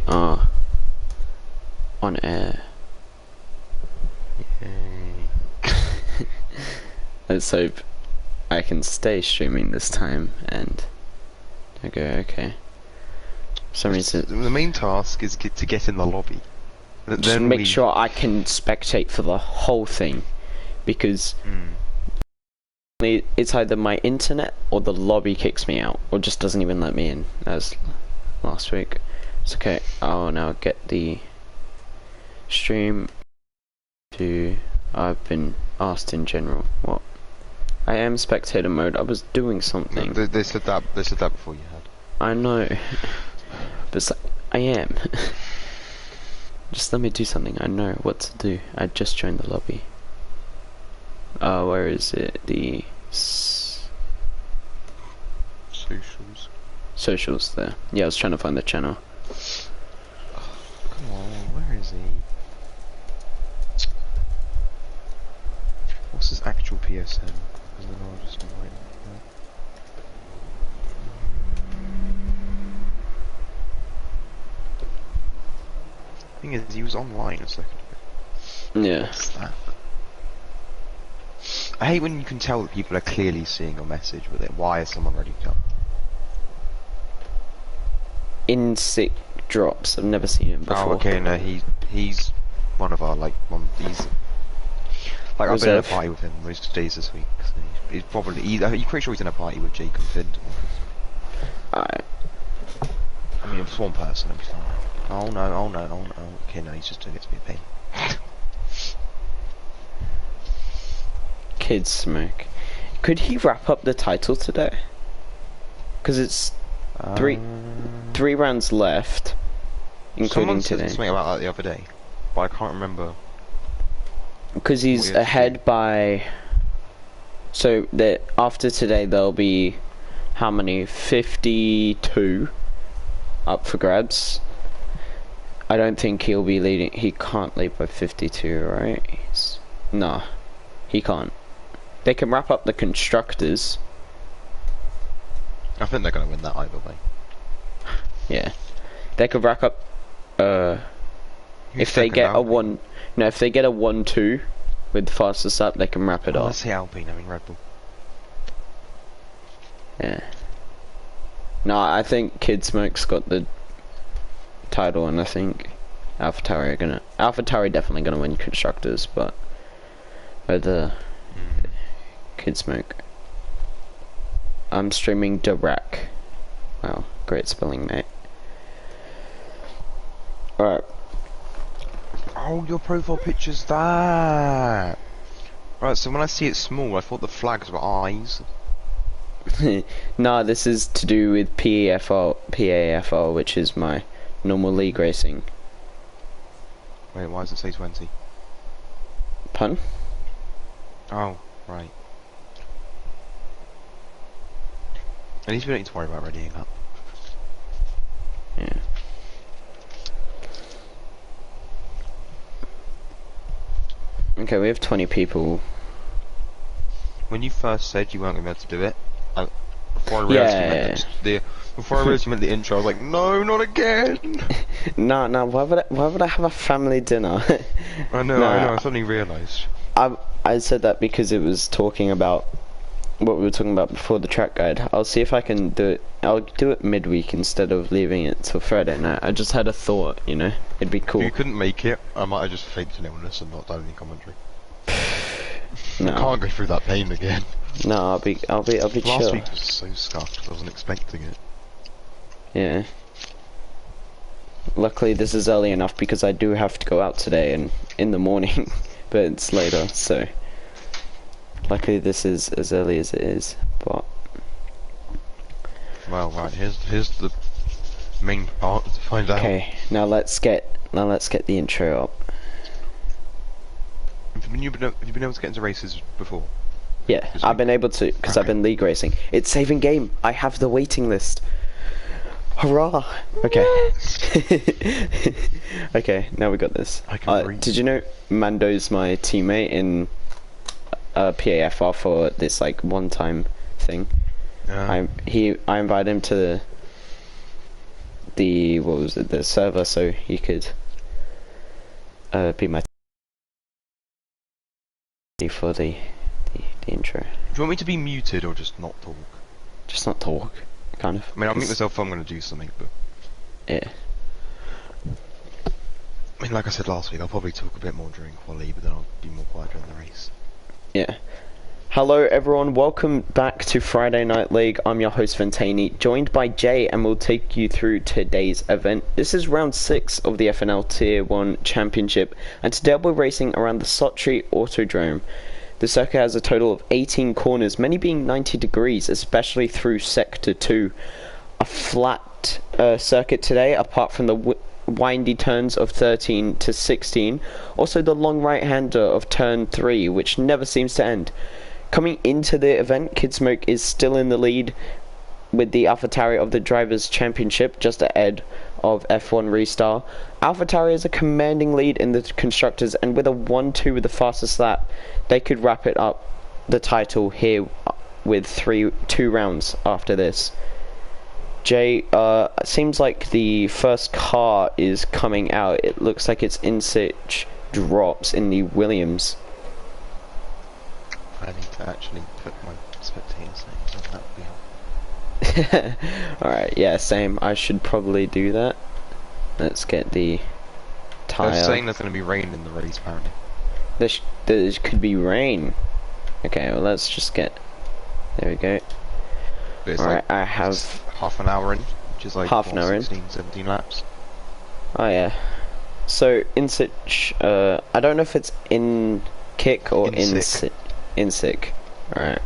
are on air. Yay. Let's hope I can stay streaming this time and I go okay. For some reason, The main task is to get in the lobby. just make sure I can spectate for the whole thing, because it's either my internet or the lobby kicks me out or just doesn't even let me in, as last week. It's okay. I'll now get the stream to. I've been asked in general. What? I am spectator mode. I was doing something. No, they said that. They said that before you had. I know, but I am. Just let me do something. I know what to do. I just joined the lobby. Where is it? The socials there. Yeah, I was trying to find the channel. Come on, where is he? What's his actual PSN? Because then I'll just write it. Thing is, he was online a second ago. Yeah. What's that? I hate when you can tell that people are clearly seeing your message, but then why is someone ready to jump? In sick drops. I've never seen him before. Oh, okay, no, he's one of our he's like I've been in a party with him most days this week. So he's probably you're pretty sure he's in a party with Jake and Finn. Alright. I mean, it's one person. I'm sorry. Oh no, oh no, oh no. Okay, no, he's just doing it to be a pain. Kids smoke. Could he wrap up the title today? Because it's three rounds left, including today. Someone said something about that the other day, but I can't remember. Because he's ahead by. So that after today there'll be how many? 52 up for grabs. I don't think he'll be leading. He can't lead by 52, right? Nah, he can't. They can wrap up the constructors. I think they're gonna win that either way. Yeah, they could rack up. If they get a 1-2 with the fastest up, they can wrap it up. Let's say Alpine. I mean Red Bull. Yeah. No, I think Kid Smoke's got the title, and I think AlphaTauri definitely gonna win constructors, but whether Kid Smoke. I'm streaming Dirac. Wow, great spelling, mate. Alright. Oh, your profile picture's that. Right, so when I see it small, I thought the flags were eyes. Nah, this is to do with PAFR, which is my normal league racing. Wait, why does it say 20? Pun? Oh, right. At least we don't need to worry about readying up. Yeah. Okay, we have 20 people. When you first said you weren't going to be able to do it, before I realised you meant the intro, I was like, no, not again! No, why would I have a family dinner? I know, I suddenly realised. I said that because it was talking about what we were talking about before the track guide. I'll see if I can do it. I'll do it midweek instead of leaving it till Friday night. I just had a thought, you know, it'd be cool. If you couldn't make it, I might have just faked an illness and not done any commentary. No. I can't go through that pain again. No, I'll be chill. Last week was so scuffed, I wasn't expecting it. Yeah. Luckily this is early enough because I do have to go out today and in the morning, but it's later, so luckily this is as early as it is, but well, right, here's the main part to find out. Okay, now let's get the intro up. Have you been able to get into races before? Yeah, I've been able to because I've been league racing. It's saving game. I have the waiting list. Hurrah! Okay. Okay, now we got this. I can breathe. Did you know Mando's my teammate in PAFR for this like one-time thing? I invited him to the, what was it, the server, so he could be my for the intro. Do you want me to be muted or just not talk? Just not talk, kind of. I mean, I'll make myself I'm going to do something, but... Yeah. I mean, like I said last week, I'll probably talk a bit more during quali, but then I'll be more quiet during the race. Yeah. Hello everyone, welcome back to Friday Night League. I'm your host Ventani, joined by Jay, and we'll take you through today's event. This is round 6 of the FNL Tier 1 Championship, and today we're racing around the Sochi Autodrome. The circuit has a total of 18 corners, many being 90 degrees, especially through Sector 2. A flat circuit today, apart from the windy turns of 13 to 16. Also the long right-hander of turn 3, which never seems to end. Coming into the event, Kid Smoke is still in the lead with the AlphaTauri of the Drivers' Championship, just ahead of F1 Restar. AlphaTauri is a commanding lead in the Constructors, and with a 1-2 with the fastest lap, they could wrap it up the title here with 2 rounds after this. Jay, seems like the first car is coming out. It looks like it's Insich drops in the Williams. I need to actually put my spectators names on that wheel. Alright, yeah, same. I should probably do that. Let's get the tyre. They're saying there's going to be rain in the race, apparently. There could be rain. Okay, well, let's just get... There we go. Alright, like I have... half an hour in, which is like half an hour 16, 17 laps. Oh, yeah. So, Insich, I don't know if it's in kick or Insick. Alright.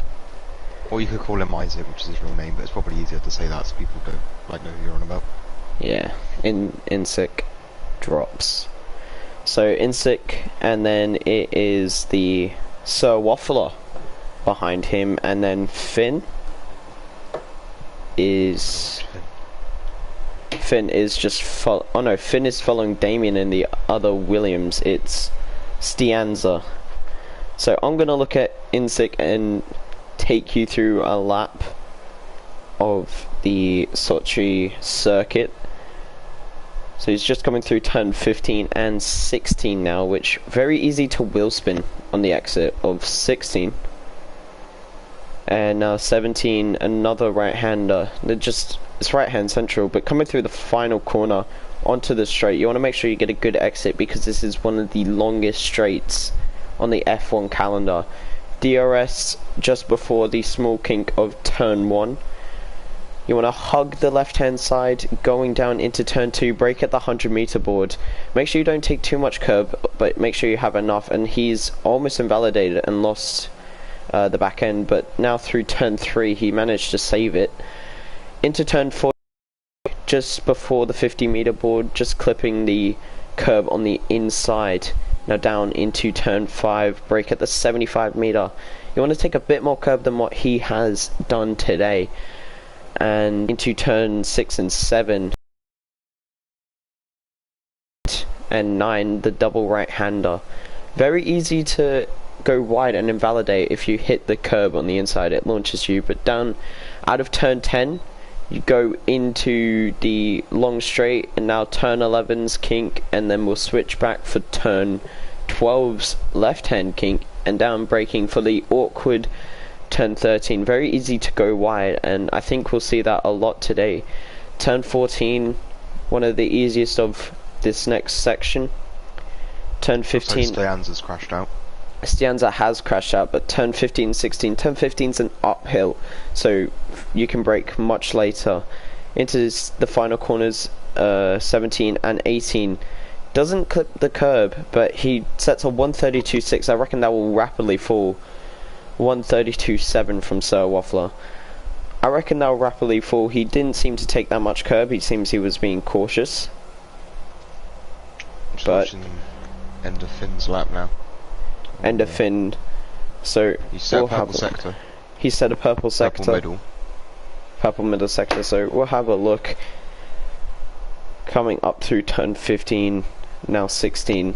Or you could call him Isaac, which is his real name, but it's probably easier to say that so people don't know who you're on about. Yeah, Insick drops. So Insick, and then it is the Sir Waffler behind him, and then Finn is just Finn is following Damien in the other Williams. It's Stianza. So I'm gonna look at Insick and take you through a lap of the Sochi circuit. So he's just coming through turn 15 and 16 now, which very easy to wheel spin on the exit of 16. And now 17, another right-hander. It's right-hand central, but coming through the final corner onto the straight, you want to make sure you get a good exit because this is one of the longest straights on the F1 calendar. DRS just before the small kink of turn 1. You want to hug the left hand side going down into turn 2, brake at the 100-meter board. Make sure you don't take too much curb, but make sure you have enough. And he's almost invalidated and lost the back end, but now through turn 3 he managed to save it. Into turn 4, just before the 50-meter board, just clipping the curb on the inside. Now down into turn 5, brake at the 75-meter. You want to take a bit more curb than what he has done today. And into turn 6 and 7 and 9, the double right-hander. Very easy to go wide and invalidate if you hit the curb on the inside. It launches you, but down out of turn 10, you go into the long straight, and now turn 11's kink, and then we'll switch back for turn 12's left-hand kink, and down braking for the awkward turn 13. Very easy to go wide, and I think we'll see that a lot today. Turn 14, one of the easiest of this next section. Turn 15. Stianza's crashed out. Stianza has crashed out, but turn 15, 16. Turn 15's an uphill, so you can brake much later. Into the final corners, 17 and 18. Doesn't clip the curb, but he sets a 132.6. I reckon that will rapidly fall. 132.7 from Sir Waffler. I reckon that will rapidly fall. He didn't seem to take that much curb. He seems he was being cautious. Just watching end of Finn's lap now. End of Finn. So he set a purple sector. He set a purple sector. Purple middle. Purple middle sector. So we'll have a look. Coming up through turn 15, now 16.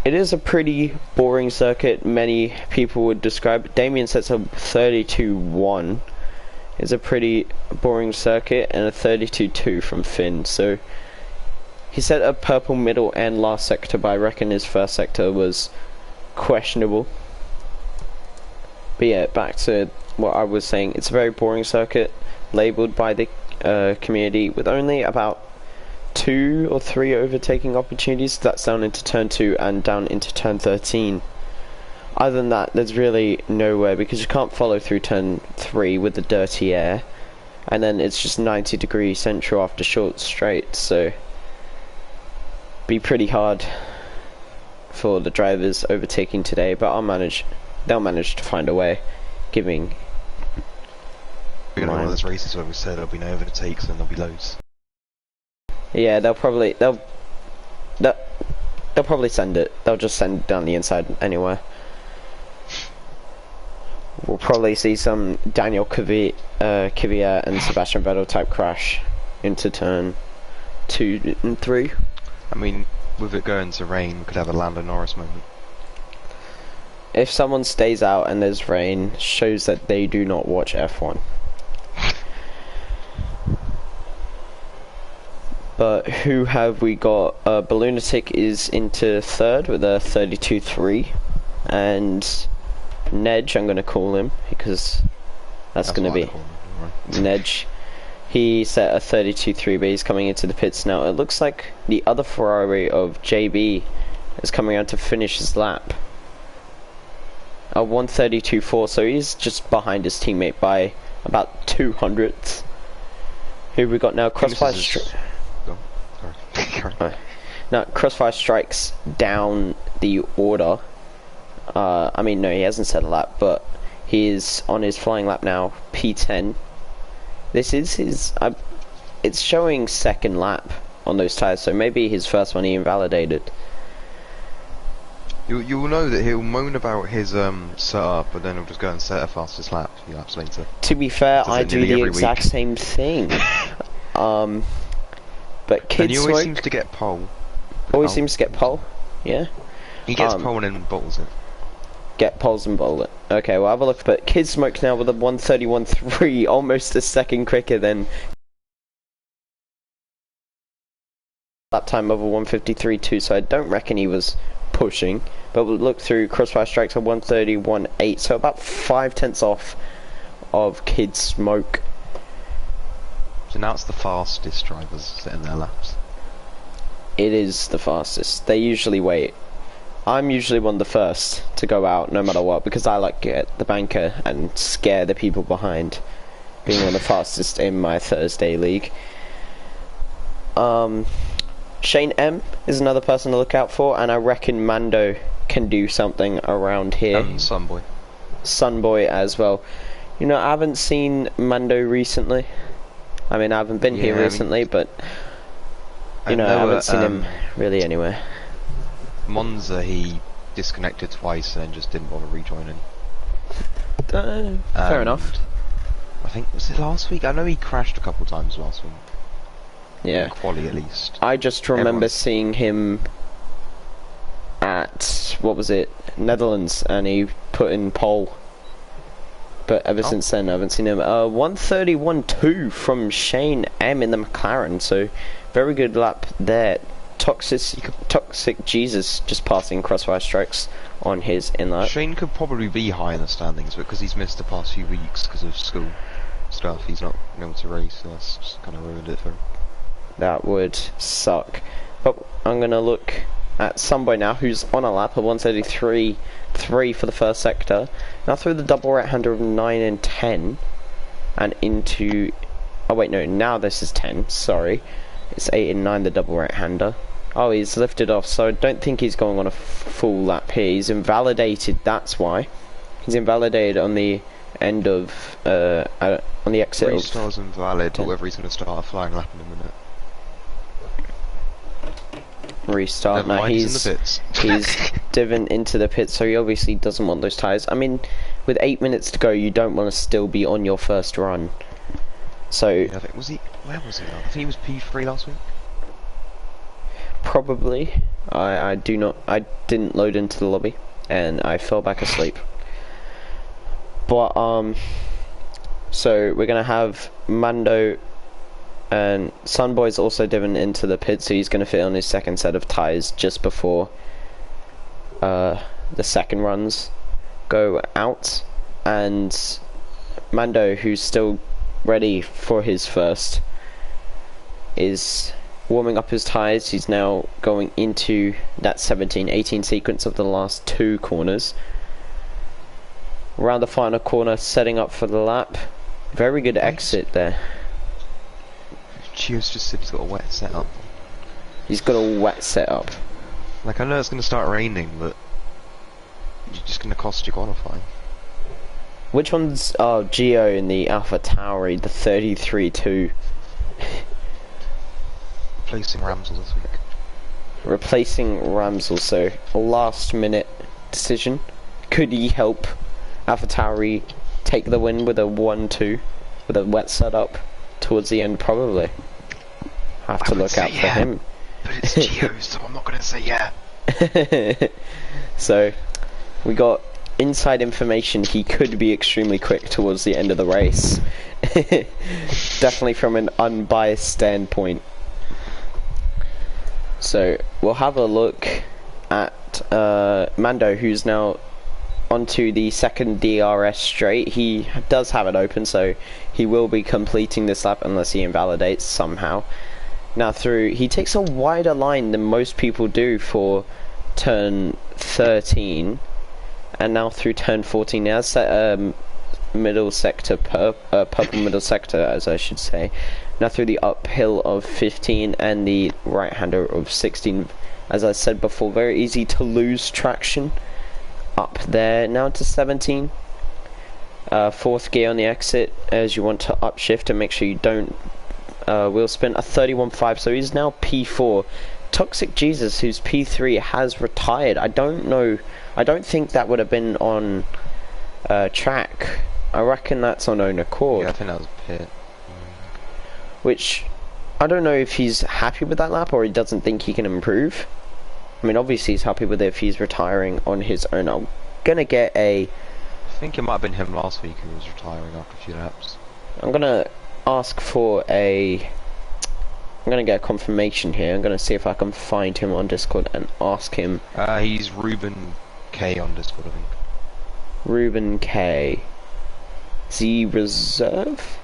It is a pretty boring circuit, many people would describe it. Damien sets a 32.1. is a pretty boring circuit, and a 32.2 from Finn. So he set a purple middle and last sector, but I reckon his first sector was questionable. But yeah, back to what I was saying. It's a very boring circuit, labelled by the community with only about 2 or 3 overtaking opportunities. That's down into turn 2 and down into turn 13. Other than that, there's really nowhere, because you can't follow through turn 3 with the dirty air, and then it's just 90-degree central after short straight, so be pretty hard for the drivers overtaking today, but they'll manage to find a way, giving we're gonna have one of those races where we said there'll be no overtakes and there'll be loads. Yeah, they'll probably send it. They'll just send it down the inside anywhere. We'll probably see some Daniel Kvyat and Sebastian Vettel type crash into turn 2 and 3. I mean, with it going to rain, we could have a Lando Norris moment. If someone stays out and there's rain, shows that they do not watch F1. But who have we got? Balloonatic is into 3rd with a 32.3, and Nedge, I'm going to call him because that's going to be Nedge. He set a 32.3, but he's coming into the pits now. It looks like the other Ferrari of JB is coming out to finish his lap. A 132.4, so he's just behind his teammate by about 200ths. Who we got now? Crossfire Now, Crossfire Strikes down the order. I mean, no, he hasn't set a lap, but he is on his flying lap now, P10. This is his... it's showing 2nd lap on those tyres, so maybe his first one he invalidated. You'll know that he'll moan about his setup, but then he'll just go and set a fastest lap a few laps later. To be fair, I do the exact same thing. But Kid and he always seems to get pole. Always seems to get pole, yeah? He gets pole and then bottles it. Get poles and bowl it. Okay, we'll have a look. But Kid Smoke now with a 131.3, almost a second quicker than lap time of a 153.2, so I don't reckon he was pushing. But we'll look through Crossfire Strikes a 131.8, so about 5/10 off of Kid Smoke. So now it's the fastest drivers setting their laps. It is the fastest. They usually wait. I'm usually one of the first to go out no matter what, because I like to get the banker and scare the people behind, being one of the fastest in my Thursday league. Shane M is another person to look out for, and I reckon Mando can do something around here. Sunboy. Sunboy as well. You know, I haven't seen Mando recently. I mean, I haven't been here recently, but you know, I haven't seen him really anywhere. Monza, he disconnected twice and then just didn't bother rejoining. Fair enough. I think, was it last week? I know he crashed a couple times last week. Yeah. In quali at least. I just remember seeing him at, what was it, Netherlands, and he put in pole. But ever since then, I haven't seen him. 131.2 from Shane M in the McLaren, so very good lap there. Toxic Jesus just passing Crossfire Strikes on his inlet. Shane could probably be high in the standings, but because he's missed the past few weeks because of school stuff, he's not been able to race, so that's just kind of ruined it for him. That would suck. But I'm going to look at Sunboy now, who's on a lap of 133.3 for the first sector. Now through the double right-hander of 9 and 10, and into... oh wait, no, now this is 10, sorry. It's 8 and 9, the double right-hander. Oh, he's lifted off, so I don't think he's going on a full lap here. He's invalidated, that's why. He's invalidated on the end of, on the exit. Restart's invalid, but whether he's going to start a flying lap in a minute. Restart. Now he's driven into the pit, so he obviously doesn't want those tyres. I mean, with 8 minutes to go, you don't want to still be on your first run. So yeah, I think, where was he? I think he was P3 last week. Probably. I didn't load into the lobby, and I fell back asleep. But So we're gonna have Mando and Sunboy's also driven into the pit, so he's gonna fit on his second set of tyres just before the second runs go out, and Mando, who's still ready for his first, is warming up his tyres. He's now going into that 17-18 sequence of the last 2 corners. Around the final corner, setting up for the lap. Very good exit there. Gio's just said he's got a wet setup. He's got a wet setup. Like, I know it's going to start raining, but it's just going to cost you qualifying. Which one's Gio in the Alpha Tauri, the 33-2? Replacing Ramsel this week. Replacing Ramsel, so a last minute decision. Could he help Alpha Tauri take the win with a 1-2, with a wet setup towards the end? Probably. Have to look out for him. But it's Gio, so I'm not going to say yeah. So, we got inside information he could be extremely quick towards the end of the race. Definitely from an unbiased standpoint. So, we'll have a look at Mando, who's now onto the second DRS straight. He does have it open, so he will be completing this lap unless he invalidates somehow. Now he takes a wider line than most people do for turn 13, and now through turn 14 he has set middle sector, purple middle sector as I should say. Now through the uphill of 15 and the right hander of 16, as I said before, very easy to lose traction up there. Now to 17, 4th gear on the exit as you want to upshift and make sure you don't wheel spin. A 31.5, so he's now P4. Toxic Jesus, who's P3, has retired. I don't know, I don't think that would have been on track. I reckon that's on own accord. Yeah, I think that was pit. Which, I don't know if he's happy with that lap or he doesn't think he can improve. I mean, obviously he's happy with it if he's retiring on his own. I'm gonna get a... I think it might have been him last week who was retiring after a few laps. I'm gonna ask for a... I'm gonna get a confirmation here. I'm gonna see if I can find him on Discord and ask him. He's Ruben K on Discord, I think. Ruben K. Is he reserve?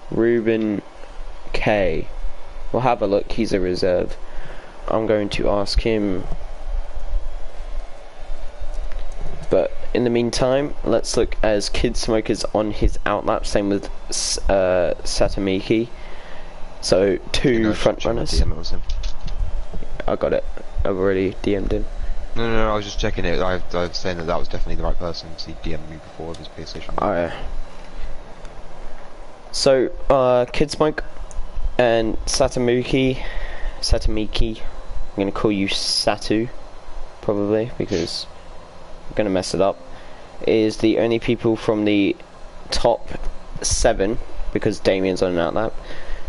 Ruben K. We'll have a look. He's a reserve. I'm going to ask him. But in the meantime, let's look as Kid Smoker's on his outlap. Same with Satamiki. So 2 front runners. DM, it was him. I got it. I've already DM'd him. No, I was just checking it. I was saying that was definitely the right person. Because he DM'd me before with his PlayStation. Oh yeah. So Kid Smoke and Satamiki, I'm gonna call you Satu, probably, because I'm gonna mess it up, is the only people from the top 7, because Damien's on an outlap,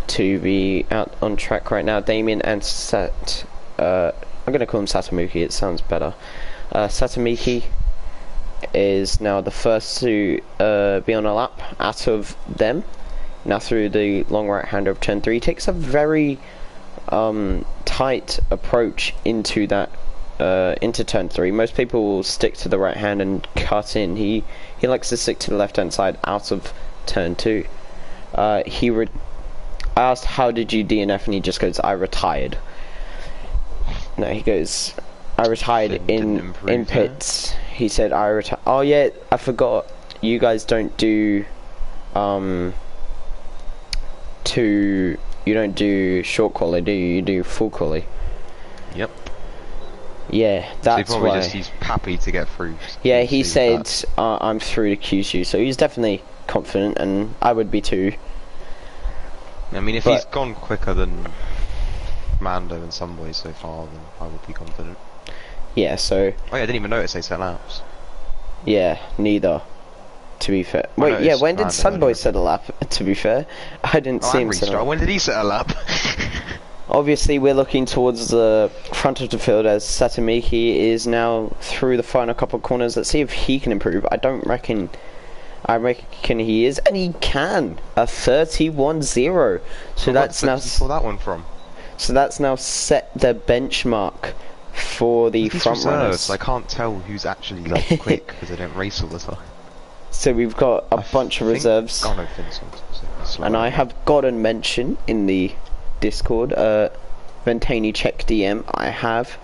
to be out on track right now. Damien and I'm gonna call him Satamiki, it sounds better. Satamiki is now the first to be on a lap out of them. Now through the long right hander of turn 3, he takes a very tight approach into that into turn 3. Most people will stick to the right hand and cut in. He likes to stick to the left hand side out of turn 2. I asked, how did you DNF, and he just goes, I retired. No, he goes, I retired in pits. He said I retired. Oh yeah, I forgot. You guys don't do you don't do short quali, do you? You do full quali. Yep. Yeah, that's so why. he's happy to get through. Yeah, he said I'm through to QC, so he's definitely confident, and I would be too. I mean, if he's gone quicker than Mando in some ways so far, then I would be confident. Yeah, so... Oh yeah, I didn't even notice they set laps. Yeah, neither. To be fair. Wait, yeah, when did Sunboy set a lap, to be fair? I didn't see him set a lap. When did he set a lap? Obviously, we're looking towards the front of the field as Satomiki is now through the final couple of corners. Let's see if he can improve. I reckon he is, and he can. A 31-0. So that's now. Where that one from? So that's now set the benchmark for the front runners. I can't tell who's actually like quick because they don't race all the time. So we've got a bunch of reserves. Oh no, and I have gotten mention in the Discord, Ventani check DM I have,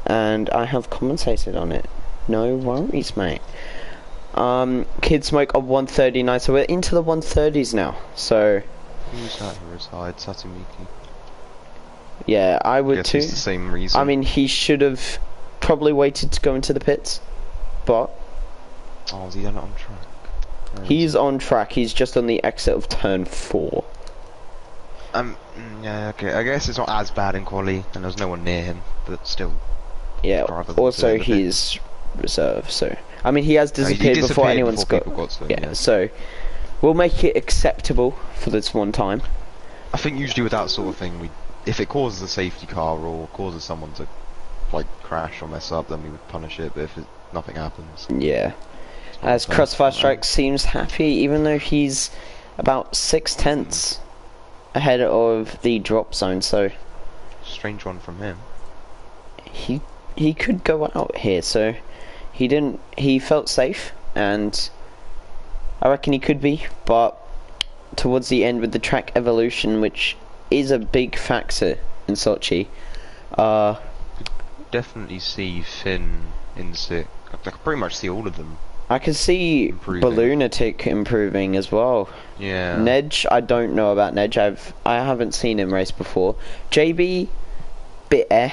and I have commentated on it. No worries, mate. Kid Smoke of 139, so we're into the 130s now. So who's that who retired? Satomiki. Yeah, I would too. It's the same reason. I mean, he should have probably waited to go into the pits, but oh, is he not on track? He's on track. He's just on the exit of turn 4. Yeah, okay. I guess it's not as bad in quali, and there's no one near him, but still. Yeah. Also, he's reserve, so I mean, he has disappeared, before anyone's got. Yeah, so we'll make it acceptable for this one time. I think usually with that sort of thing, if it causes a safety car or causes someone to like crash or mess up, then we would punish it. But if nothing happens, yeah. As Crossfire Strike seems happy, even though he's about 6/10 ahead of the drop zone, so strange one from him. He could go out here, so he didn't. He felt safe, and I reckon he could be, but towards the end with the track evolution, which is a big factor in Sochi, definitely see Finn in sick. I can pretty much see all of them. I can see Balloonatic improving as well. Yeah. Nedge, I don't know about Nedge. I haven't seen him race before. JB, bit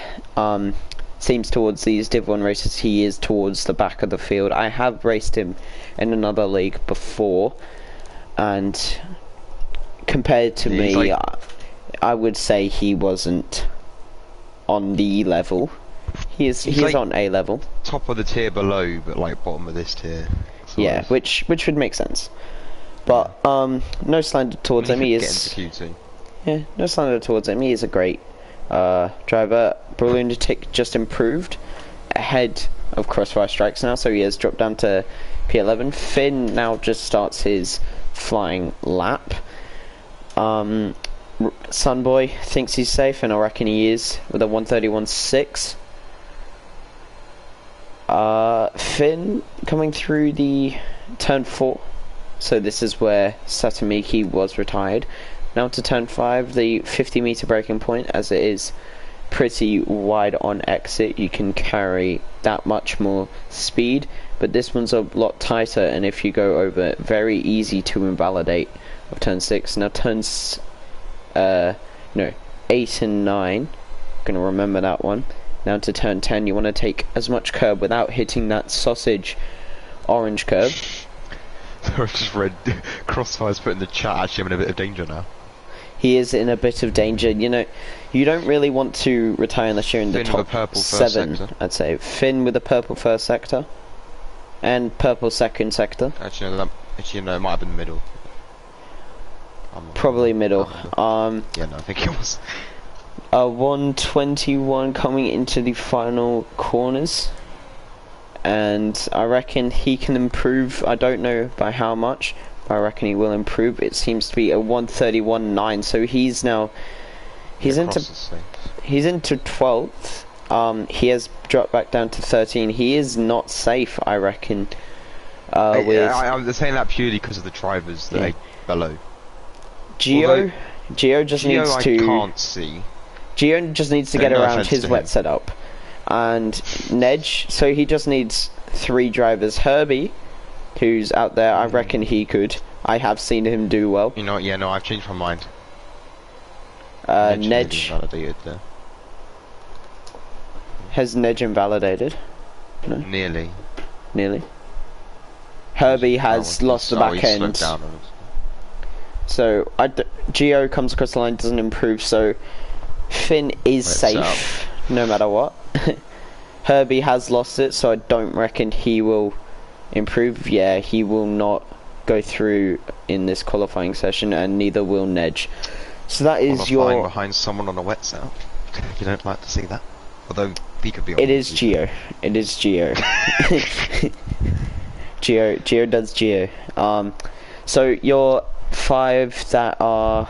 seems towards these Div 1 races. He is towards the back of the field. I have raced him in another league before, and compared to me, I would say he wasn't on the level. He is like on A level. Top of the tier below, but like bottom of this tier. Yeah, which would make sense. But no slander towards him. He is. Yeah, no slander towards him. He is a great driver. Balloonatic just improved ahead of Crossfire Strikes now, so he has dropped down to P11. Finn now just starts his flying lap. Sunboy thinks he's safe, and I reckon he is with a 131.6. Finn coming through the turn 4, so this is where Satomiki was retired. Now to turn 5, the 50-meter braking point, as it is pretty wide on exit, you can carry that much more speed, but this one's a lot tighter, and if you go over, very easy to invalidate of turn 6. Now turns 8 and 9, gonna remember that one. Now to turn 10, you want to take as much curb without hitting that sausage orange curb. I've just read Crossfire's put in the chat, actually I'm in a bit of danger now. He is in a bit of danger. You know, you don't really want to retire unless you're in the top 7, I'd say. Finn with a purple first sector. And purple second sector. Actually, no, it might have been middle. Probably middle. Yeah, no, I think it was. 121 coming into the final corners, and I reckon he can improve. I don't know by how much, but I reckon he will improve. It seems to be a 131.9, so he's now into 12th. He has dropped back down to 13. He is not safe, I reckon. I'm saying that purely because of the drivers that are below. Geo just needs to. I can't see. Geo just needs to get around his wet setup, and Nedge. So he just needs 3 drivers. Herbie, who's out there, I reckon he could. I have seen him do well. You know what? Yeah, no, I've changed my mind. Nedge invalidated there. Has Nedge invalidated? No. Nearly. Herbie has lost the back end. So Geo comes across the line, doesn't improve. So Finn is safe no matter what. Herbie has lost it, so I don't reckon he will improve. Yeah, he will not go through in this qualifying session, and neither will Nedge. So that is your... flying behind someone on a wet setup. You don't like to see that. Although, he could be on It is Geo. It is Geo. Geo does Geo. So your 5 that are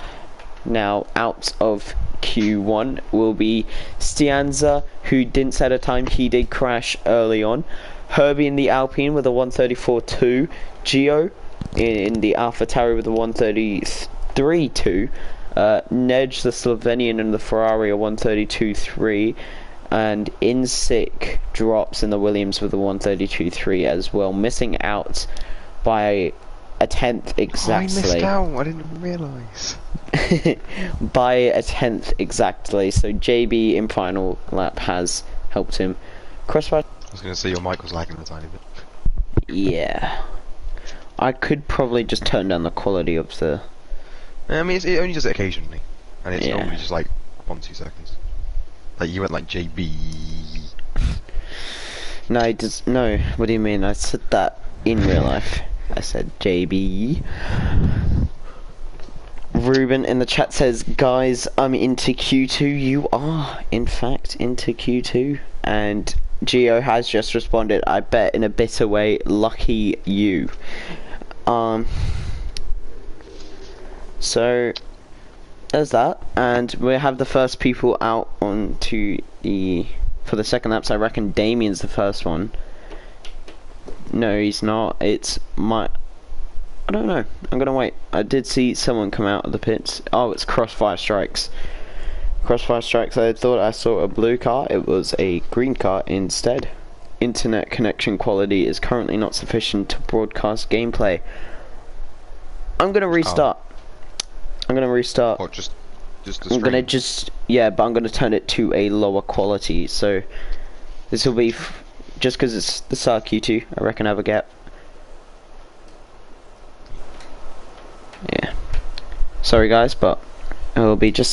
now out of Q1 will be Stianza, who didn't set a time. He did crash early on. Herbie in the Alpine with a 134.2. Geo in the AlphaTauri with a 133.2. Nej the Slovenian in the Ferrari a 132.3. And Insick drops in the Williams with a 132.3 as well, missing out by a tenth exactly. I missed out, I didn't realise. By a tenth exactly, so JB in final lap has helped him. Crossfire. I was going to say your mic was lagging a tiny bit. Yeah. I could probably just turn down the quality of the... I mean, it only does it occasionally. And it's normally just like 1-2 seconds. Like you went like JB. No, what do you mean? I said that in real life. I said JB. Ruben in the chat says, guys, I'm into Q2. You are, in fact, into Q2. And Geo has just responded, I bet in a bitter way, lucky you. So there's that, and we have the first people out onto the for the second laps. I reckon Damien's the first one. No, he's not. It's my... I don't know. I'm gonna wait. I did see someone come out of the pits. Oh, it's Crossfire Strikes. Crossfire Strikes. I thought I saw a blue car. It was a green car instead. Internet connection quality is currently not sufficient to broadcast gameplay. I'm gonna restart. I'm gonna restart. Or just the I'm stream. gonna but I'm gonna turn it to a lower quality. So this will be just because it's the start Q2. I reckon I have a gap. Yeah. Sorry guys, but it will be just